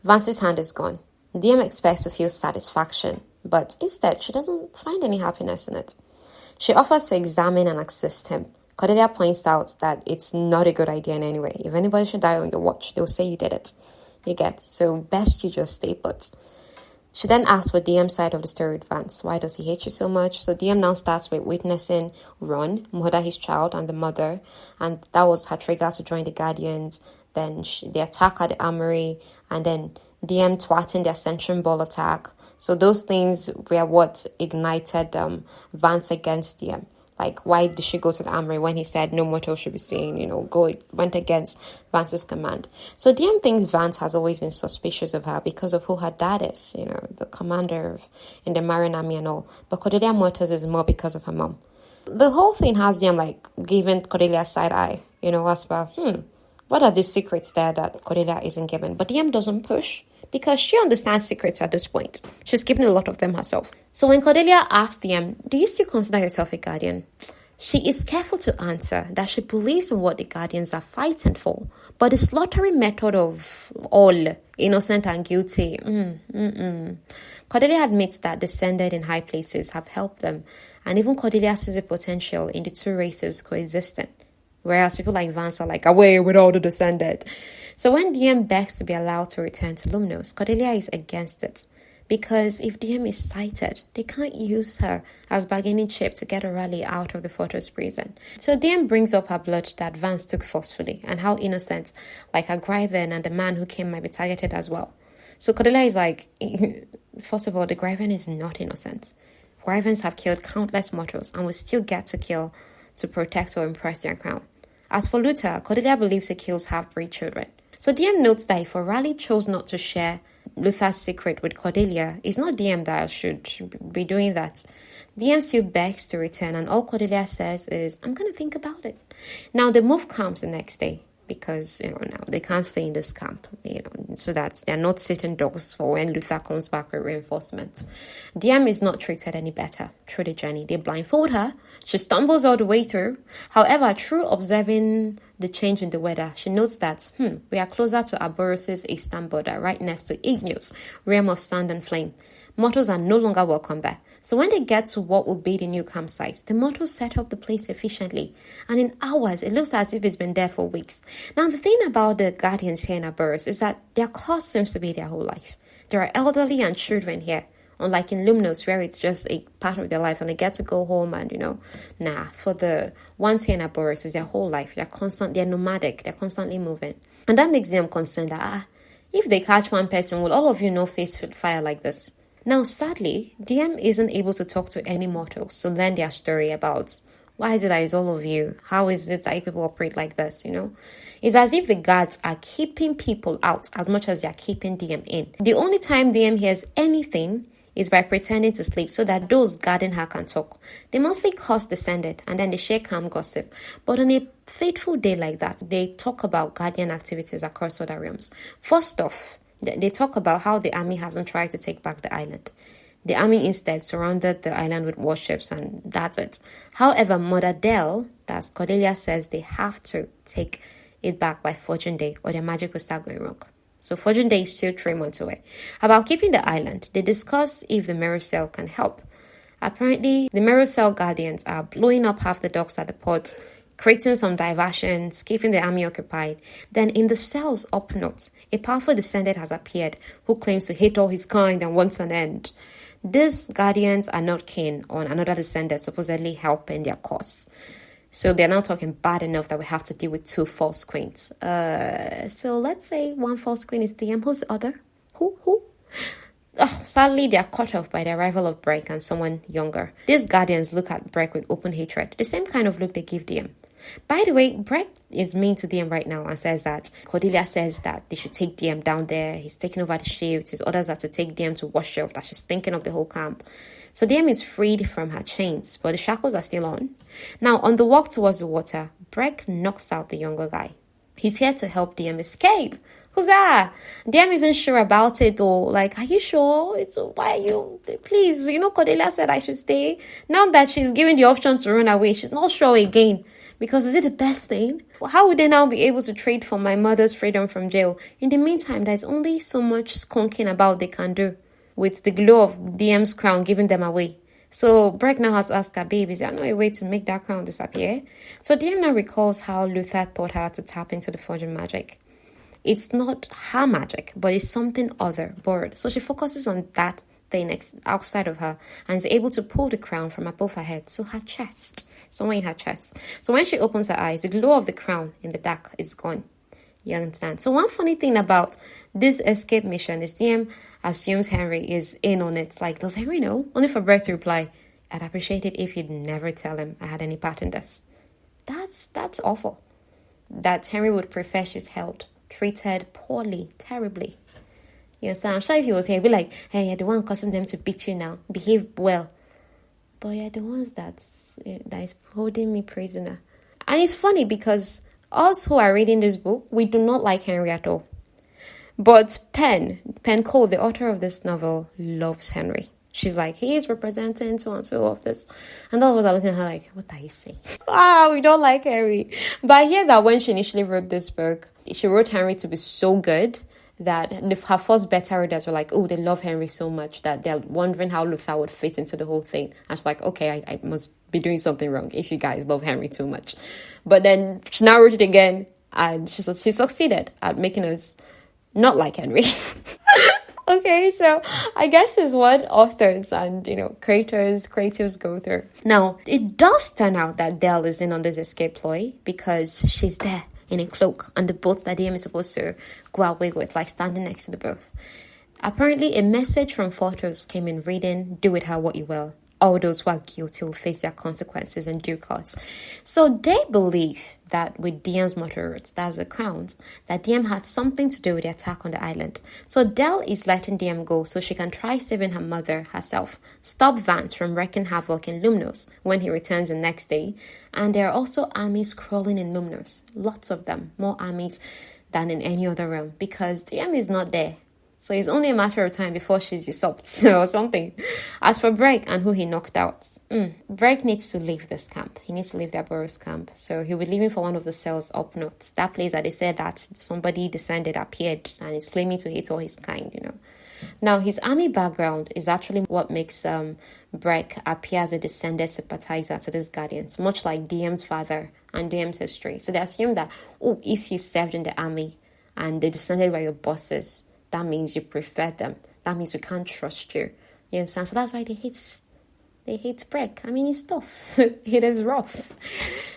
S1: Vance's hand is gone. DM expects to feel satisfaction But instead, she doesn't find any happiness in it. She offers to examine and assist him. Cordelia points out that it's not a good idea in any way. If anybody should die on your watch, they'll say you did it. You get, so best you just stay put. She then asks for DM's side of the story with Vance. Why does he hate you so much? So DM now starts with witnessing Ron murder his child and the mother, and that was her trigger to join the Guardians. Then the attack at the armory, and then DM twatting the Ascension Ball attack. So those things were what ignited Vance against DM. Like, why did she go to the armory when he said no mortal should be seen? Went against Vance's command. So DM thinks Vance has always been suspicious of her because of who her dad is, the commander in the Emarion army and all. But Cordelia Mortis is more because of her mom. The whole thing has DM, giving Cordelia a side eye, as per, what are the secrets there that Cordelia isn't given? But DM doesn't push, because she understands secrets at this point. She's given a lot of them herself. So when Cordelia asks DM, do you still consider yourself a guardian? She is careful to answer that she believes in what the Guardians are fighting for, but the slaughtering method of all, innocent and guilty, Cordelia admits that descended in high places have helped them, and even Cordelia sees a potential in the two races coexisting. Whereas people like Vance are like, away with all the descended. So when DM begs to be allowed to return to Lumnos, Cordelia is against it. Because if DM is sighted, they can't use her as bargaining chip to get a rally out of the fortress prison. So DM brings up her blood that Vance took forcefully, and how innocent, like her gryvern and the man who came, might be targeted as well. So Cordelia is like, first of all, the gryvern is not innocent. Gryverns have killed countless mortals and will still get to kill to protect or impress their crown. As for Luther, Cordelia believes he kills half-breed children. So DM notes that if O'Reilly chose not to share Luther's secret with Cordelia, it's not DM that should be doing that. DM still begs to return, and all Cordelia says is, I'm going to think about it. Now, the move comes the next day, because, now they can't stay in this camp, so that they're not sitting dogs for when Luther comes back with reinforcements. DM is not treated any better through the journey. They blindfold her. She stumbles all the way through. However, through observing the change in the weather, she notes that, we are closer to Arboros' eastern border, right next to Igneous, realm of sand and flame. Mortals are no longer welcome there. So when they get to what will be the new campsite, the mortals set up the place efficiently. And in hours, it looks as if it's been there for weeks. Now, the thing about the Guardians here in Arboros is that their cause seems to be their whole life. There are elderly and children here, unlike in Lumnos, where it's just a part of their lives and they get to go home and, for the ones here in Arboros, it's their whole life. They're nomadic, they're constantly moving. And that makes them concerned that, if they catch one person, will all of you face fire like this? Now, sadly, DM isn't able to talk to any mortals to learn their story about why is it that it's all of you? How is it that people operate like this, It's as if the guards are keeping people out as much as they're keeping DM in. The only time DM hears anything is by pretending to sleep so that those guarding her can talk. They mostly cause descended and then they share calm gossip. But on a fateful day like that, they talk about guardian activities across other realms. First off, they talk about how the army hasn't tried to take back the island. The army instead surrounded the island with warships, and that's it. However, Mother Dell, that's Cordelia, says they have to take it back by Fortune Day or their magic will start going wrong. So Fortune Day is still 3 months away. About keeping the island, they discuss if the Merocell can help. Apparently, the Merocell Guardians are blowing up half the docks at the ports, creating some diversions, keeping the army occupied. Then in the cells up north, a powerful descendant has appeared who claims to hate all his kind and wants an end. These guardians are not keen on another descendant supposedly helping their cause. So they're now talking bad enough that we have to deal with 2 false queens. So let's say one false queen is DM. Who's the other? Who? Oh, sadly, they are cut off by the arrival of Breck and someone younger. These guardians look at Breck with open hatred, the same kind of look they give DM. By the way, Breck is mean to DM right now and says that Cordelia says that they should take DM down there. He's taking over the shift. His orders are to take DM to Warshelf, that she's thinking of the whole camp. So DM is freed from her chains, but the shackles are still on. Now, on the walk towards the water, Breck knocks out the younger guy. He's here to help DM escape. Huzzah! DM isn't sure about it though. Like, are you sure? Why are you? Please, Cordelia said I should stay. Now that she's given the option to run away, she's not sure again. Because is it the best thing? How would they now be able to trade for my mother's freedom from jail? In the meantime, there's only so much skunking about they can do. with the glow of DM's crown giving them away. So Breck now has to ask her, babe, is there no way to make that crown disappear? So DM now recalls how Luther taught her to tap into the forging magic. It's not her magic, but it's something other, borrowed. So she focuses on that thing outside of her and is able to pull the crown from above her head, so her chest, somewhere in her chest. So when she opens her eyes, the glow of the crown in the dark is gone. You understand? So one funny thing about this escape mission is DM assumes Henry is in on it. Like, does Henry know? Only for Brett to reply, I'd appreciate it if you'd never tell him I had any part in this. That's awful. That Henry would prefer she's held, treated poorly, terribly. You know, so I'm sure if he was here, he'd be like, hey, you're the one causing them to beat you now. Behave well. But you're the ones that is holding me prisoner. And it's funny because us who are reading this book, we do not like Henry at all. But Penn Cole, the author of this novel, loves Henry. She's like, he is representing so and so of this. And all of us are looking at her like, what are you saying? We don't like Henry. But I hear that when she initially wrote this book, she wrote Henry to be so good that her first beta readers were like, oh, they love Henry so much that they're wondering how Luther would fit into the whole thing. And she's like, okay, I must be doing something wrong if you guys love Henry too much. But then she now wrote it again, and she succeeded at making us not like Henry. Okay, so I guess is what authors and, creatives go through. Now, it does turn out that Dell is in on this escape ploy because she's there in a cloak on the boat that DM is supposed to go away with, like standing next to the boat. Apparently, a message from Fortos came in reading, do with her what you will. All those who are guilty will face their consequences in due course. So they believe that with Diane's mortal roots, that's the crowns, that DM had something to do with the attack on the island. So Dell is letting DM go so she can try saving her mother herself, stop Vance from wreaking havoc in Lumnos when he returns the next day. And there are also armies crawling in Lumnos, lots of them, more armies than in any other realm, because DM is not there. So it's only a matter of time before she's usurped or something. As for Breck and who he knocked out, Breck needs to leave this camp. He needs to leave the Boros camp. So he'll be leaving for one of the cells up north. That place that they said that somebody descended appeared and is claiming to hate all his kind, Now, his army background is actually what makes Breck appear as a descended sympathizer to these guardians, much like DM's father and DM's history. So they assume that, if you served in the army and they descended by your bosses, that means you prefer them. That means you can't trust you. You understand? So that's why they hate Breck. I mean, it's tough. It is rough.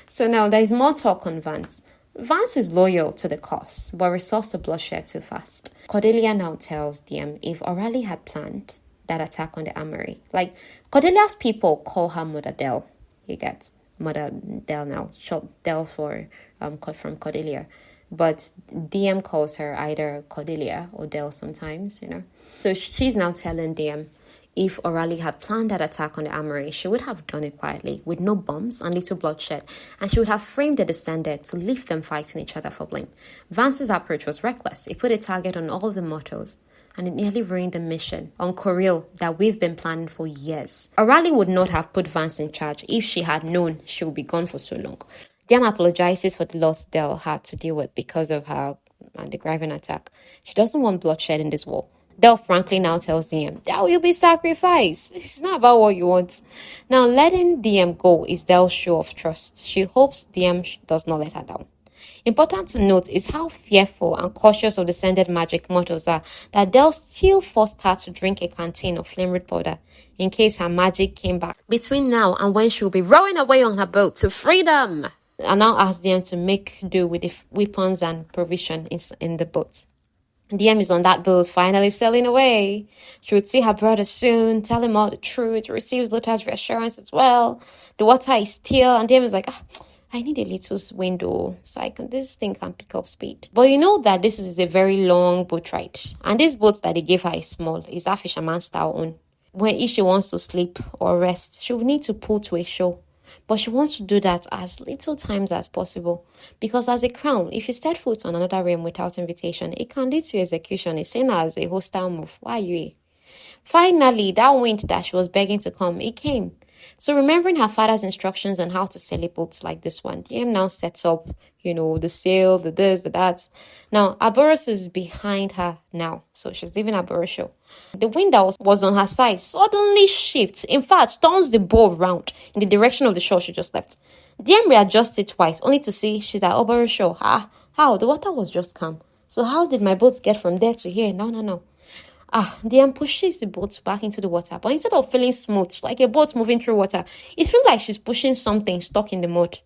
S1: So now there is more talk on Vance. Vance is loyal to the cause, but resorts to bloodshed too fast. Cordelia now tells DM if O'Reilly had planned that attack on the armory. Like, Cordelia's people call her Mother Dell. You get Mother Dell now. Short Dell from Cordelia. But DM calls her either Cordelia or Dell sometimes, So she's now telling DM if O'Reilly had planned that attack on the armory, she would have done it quietly, with no bombs and little bloodshed, and she would have framed the descended to leave them fighting each other for blame. Vance's approach was reckless. It put a target on all the mottos, and it nearly ruined the mission on Coril that we've been planning for years. O'Reilly would not have put Vance in charge if she had known she would be gone for so long. Diam apologizes for the loss Dell had to deal with because of her and the gryvern attack. She doesn't want bloodshed in this war. Dell frankly now tells DM, Dell, you'll be sacrificed. It's not about what you want. Now, letting DM go is Dell's show of trust. She hopes DM does not let her down. Important to note is how fearful and cautious of descended magic mortals are that Dell still forced her to drink a canteen of flame root powder in case her magic came back between now and when she'll be rowing away on her boat to freedom. And now ask DM to make do with the weapons and provision in the boat. DM is on that boat, finally sailing away. She would see her brother soon, tell him all the truth, receives Luther's reassurance as well. The water is still, and DM is like, I need a little window so this thing can pick up speed. But you know that this is a very long boat ride. And this boat that they gave her is small. It's that fisherman style one. If she wants to sleep or rest, she will need to pull to a shore. But she wants to do that as little times as possible. Because as a crown, if you set foot on another realm without invitation, it can lead to execution. It's seen as a hostile move. Why are you here? Finally, that wind that she was begging to come, it came. So remembering her father's instructions on how to sail a boat like this one, DM now sets up, the sail, the this, the that. Now, Arboros is behind her now. So she's leaving Arboros. The wind that was on her side suddenly shifts. In fact, turns the boat around in the direction of the shore she just left. DM readjusts it twice, only to see she's at Arboros. How? The water was just calm. So how did my boat get from there to here? No. DM pushes the boat back into the water, but instead of feeling smooth, like a boat moving through water, it feels like she's pushing something stuck in the mud.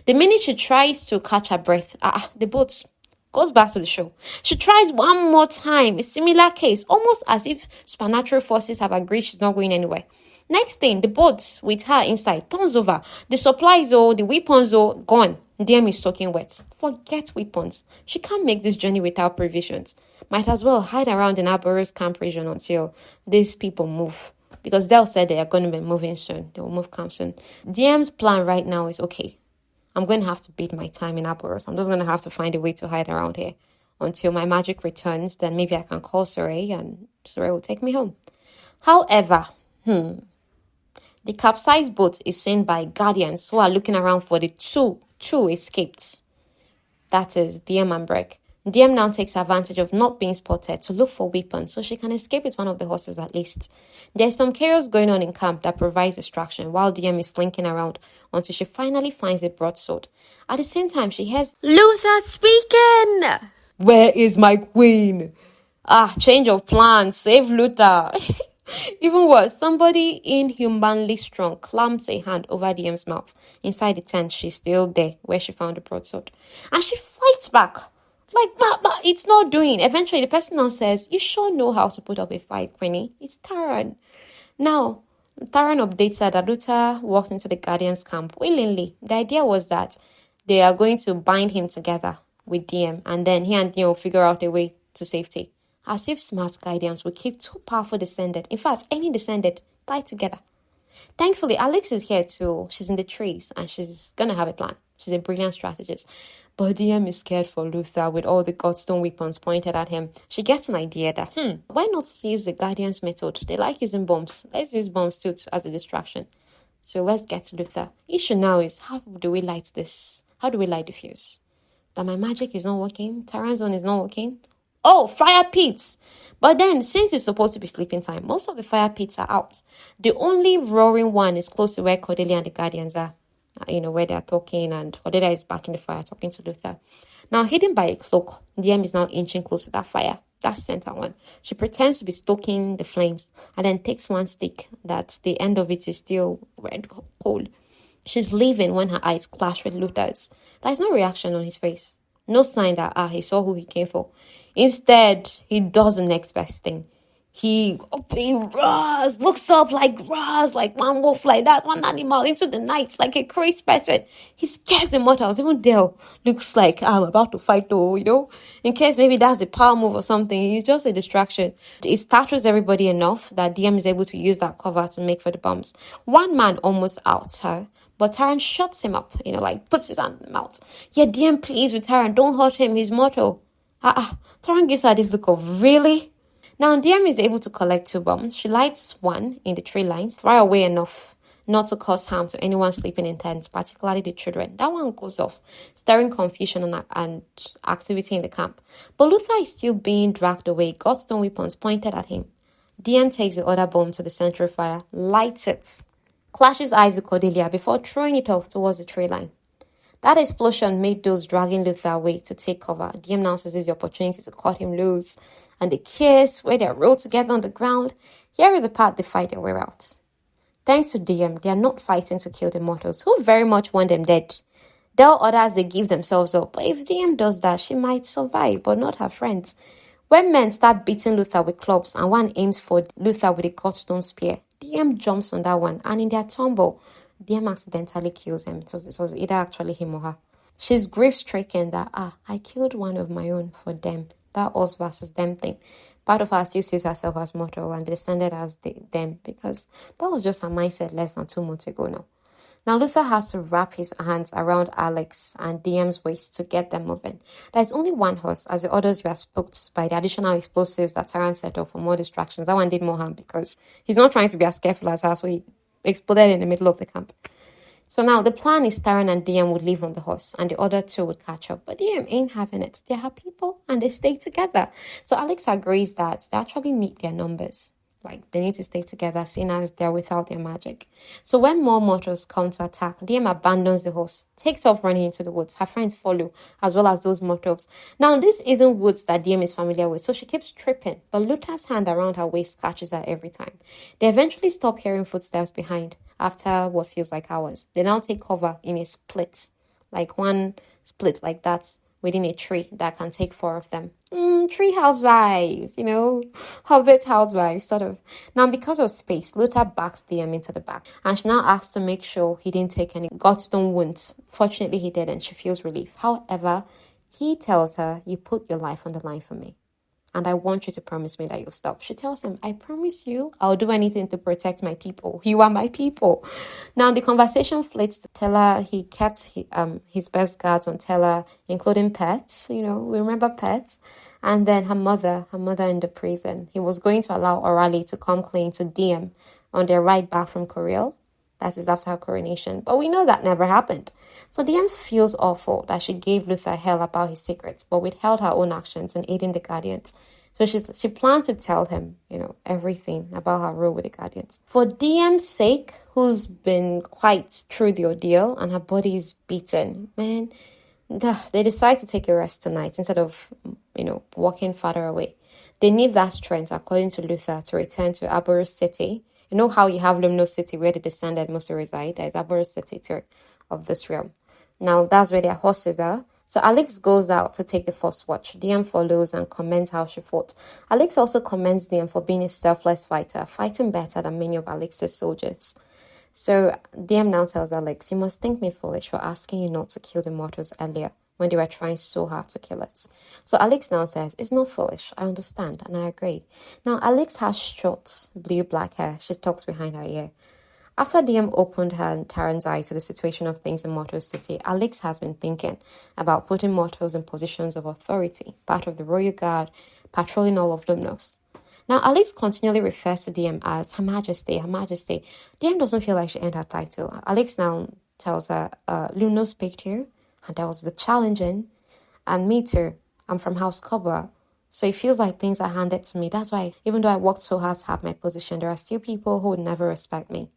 S1: The minute she tries to catch her breath, the boat goes back to the shore. She tries one more time, a similar case, almost as if supernatural forces have agreed she's not going anywhere. Next thing, the boat with her inside turns over. The supplies, the weapons, gone. DM is soaking wet. Forget weapons. She can't make this journey without provisions. Might as well hide around in Arboros camp region until these people move. Because Dell said they are going to be moving soon. They will move camp soon. DM's plan right now is, okay, I'm going to have to bid my time in Arboros. I'm just going to have to find a way to hide around here until my magic returns. Then maybe I can call Sorey and Sorey will take me home. However, the capsized boat is seen by guardians who are looking around for the two escaped. That is DM and Breck. DM now takes advantage of not being spotted to look for weapons so she can escape with one of the horses at least. There's some chaos going on in camp that provides distraction while DM is slinking around until she finally finds a broadsword. At the same time, she hears Luther speaking! Where is my queen? Change of plans. Save Luther. Even worse, somebody inhumanly strong clamps a hand over DM's mouth. Inside the tent, she's still there where she found the broadsword. And she fights back. But it's not doing. Eventually, the person now says, you sure know how to put up a fight, Queenie. It's Taran. Now, Taran updates her that Luther walked into the Guardian's camp willingly. The idea was that they are going to bind him together with DM, and then he and DM will figure out a way to safety. As if smart Guardians would keep two powerful descended, in fact, any descended, tied together. Thankfully, Alex is here too. She's in the trees, and she's going to have a plan. She's a brilliant strategist. But DM is scared for Luther with all the godstone weapons pointed at him. She gets an idea that, why not use the Guardian's method? They like using bombs. Let's use bombs too as a distraction. So let's get to Luther. Issue now is, how do we light this? How do we light the fuse? That my magic is not working? Taran's one is not working? Oh, fire pits! But then, since it's supposed to be sleeping time, most of the fire pits are out. The only roaring one is close to where Cordelia and the Guardians are. Where they're talking, and Cordelia is back in the fire talking to Luther. Now, hidden by a cloak, DM is now inching close to that fire. That's center one. She pretends to be stoking the flames and then takes one stick that the end of it is still red cold. She's leaving when her eyes clash with Luther's. There's no reaction on his face. No sign that he saw who he came for. Instead, he does the next best thing. He roars, looks up like one wolf, like that, one animal into the night, like a crazy person. He scares the mortals. Even Dale looks like, I'm about to fight though, in case maybe that's a power move or something. He's just a distraction. It startles everybody enough that DM is able to use that cover to make for the bombs. One man almost outs her, but Taran shuts him up, puts his hand in the mouth. Yeah, DM pleads with Taran, don't hurt him, he's mortal. Taran gives her this look of, really? Now, DM is able to collect 2 bombs. She lights one in the tree lines, far away enough not to cause harm to anyone sleeping in tents, particularly the children. That one goes off, stirring confusion and activity in the camp. But Luther is still being dragged away, godstone weapons pointed at him. DM takes the other bomb to the central fire, lights it, clashes eyes with Cordelia before throwing it off towards the tree line. That explosion made those dragging Luther away to take cover. DM now seizes the opportunity to cut him loose, and they kiss where they're rolled together on the ground. Here is the part they fight their way out. Thanks to DM, they are not fighting to kill the mortals, who very much want them dead. There are others they give themselves up, but if DM does that, she might survive, but not her friends. When men start beating Luther with clubs and one aims for Luther with a godstone spear, DM jumps on that one, and in their tumble, DM accidentally kills him. So it was either actually him or her. She's grief-stricken that, I killed one of my own for them. That us versus them thing. Part of her still sees herself as mortal and descended as them, because that was just her mindset less than 2 months ago now. Now Luther has to wrap his hands around Alex and DM's waist to get them moving. There's only one horse, as the others were spooked by the additional explosives that Taran set off for more distractions. That one did more harm because he's not trying to be as careful as her, so he exploded in the middle of the camp. So now the plan is Taran and Diem would leave on the horse and the other two would catch up. But Diem ain't having it. They are people and they stay together. So Alex agrees that they actually need their numbers. Like, they need to stay together, seeing as they're without their magic. So when more mortals come to attack, Diem abandons the horse, takes off running into the woods. Her friends follow, as well as those mortals. Now, this isn't woods that Diem is familiar with, so she keeps tripping. But Luther's hand around her waist catches her every time. They eventually stop hearing footsteps behind after what feels like hours. They now take cover in a split, like one split like that, within a tree that can take 4 of them. Tree housewives, Hobbit housewives, sort of. Now, because of space, Luther backs Diem into the back, and she now asks to make sure he didn't take any godstone wounds. Fortunately, he didn't. She feels relief. However, he tells her, "You put your life on the line for me, and I want you to promise me that you'll stop." She tells him, "I promise you, I'll do anything to protect my people. You are my people." Now, the conversation flips to Teller. He kept his best guards on Teller, including pets. We remember pets. And then her mother in the prison. He was going to allow Orally to come clean to Diem on their ride back from Coriel. That is after her coronation. But we know that never happened. So Diem feels awful that she gave Luther hell about his secrets, but withheld her own actions in aiding the Guardians. So she plans to tell him, everything about her role with the Guardians. For Diem's sake, who's been quite through the ordeal and her body is beaten, man, they decide to take a rest tonight instead of, walking farther away. They need that strength, according to Luther, to return to Aborus City. You know how you have Lumnos City where the descended mostly reside? There's Aborus City too, of this realm. Now, that's where their horses are. So Alex goes out to take the first watch. Diem follows and comments how she fought. Alex also commends Diem for being a selfless fighter, fighting better than many of Alex's soldiers. So Diem now tells Alex, "You must think me foolish for asking you not to kill the mortals earlier when they were trying so hard to kill us." So Alex now says, "It's not foolish. I understand and I agree." Now, Alex has short, blue-black hair. She talks behind her ear. After Diem opened her and Taran's eyes to the situation of things in Mortal City, Alex has been thinking about putting mortals in positions of authority, part of the royal guard, patrolling all of Lumnos. Now, Alex continually refers to Diem as Her Majesty, Her Majesty. Diem doesn't feel like she earned her title. Alex now tells her, "Lumnos picked you, and that was the challenging. And me too. I'm from House Cobra. So it feels like things are handed to me. That's why, even though I worked so hard to have my position, there are still people who would never respect me.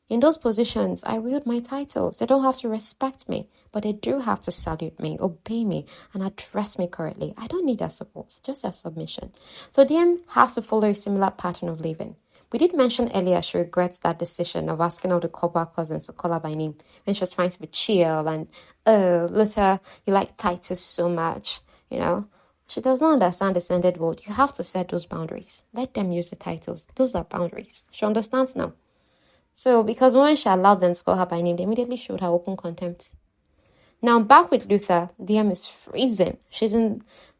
S1: In those positions, I wield my titles. They don't have to respect me, but they do have to salute me, obey me, and address me correctly. I don't need their support, just their submission." So Diem has to follow a similar pattern of living. We did mention earlier she regrets that decision of asking all the Cobra cousins to call her by name when she was trying to be chill and, Luther, you like Titus so much, She does not understand the sended word. You have to set those boundaries. Let them use the titles. Those are boundaries. She understands now. So, because when she allowed them to call her by name, they immediately showed her open contempt. Now, back with Luther, Diem is freezing. She's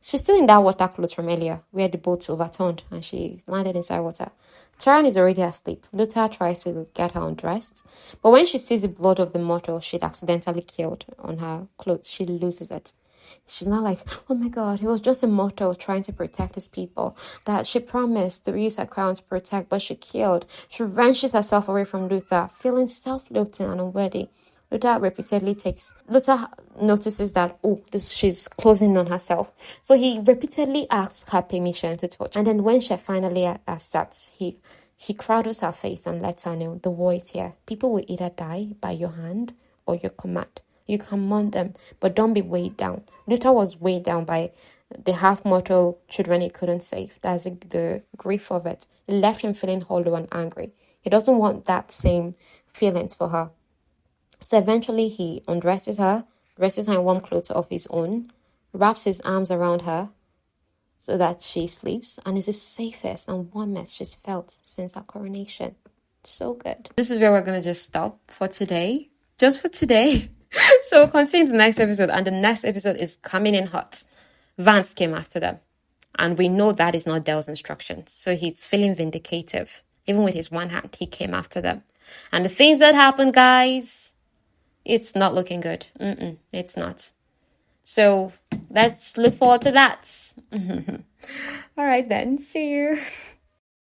S1: still in that water clothes from earlier, where the boat overturned and she landed inside water. Taran is already asleep. Luther tries to get her undressed, but when she sees the blood of the mortal she'd accidentally killed on her clothes, she loses it. She's not like, "Oh my God, he was just a mortal trying to protect his people that she promised to use her crown to protect, but she killed." She wrenches herself away from Luther, feeling self-loathing and unworthy. Luther notices that, she's closing on herself. So he repeatedly asks her permission to touch. And then when she finally accepts, he cradles her face and lets her know the war is here. People will either die by your hand or your command. You can mourn them, but don't be weighed down. Luther was weighed down by the half-mortal children he couldn't save. That's the grief of it. It left him feeling hollow and angry. He doesn't want that same feelings for her. So eventually he undresses her, dresses her in warm clothes of his own, wraps his arms around her so that she sleeps, and is the safest and warmest she's felt since her coronation. So good. This is where we're going to just stop for today. Just for today. So we'll continue the next episode, and the next episode is coming in hot. Vance came after them, and we know that is not Dell's instructions, so he's feeling vindicative. Even with his one hand, he came after them. And the things that happened, guys, it's not looking good. It's not. So let's look forward to that. All right then, see you.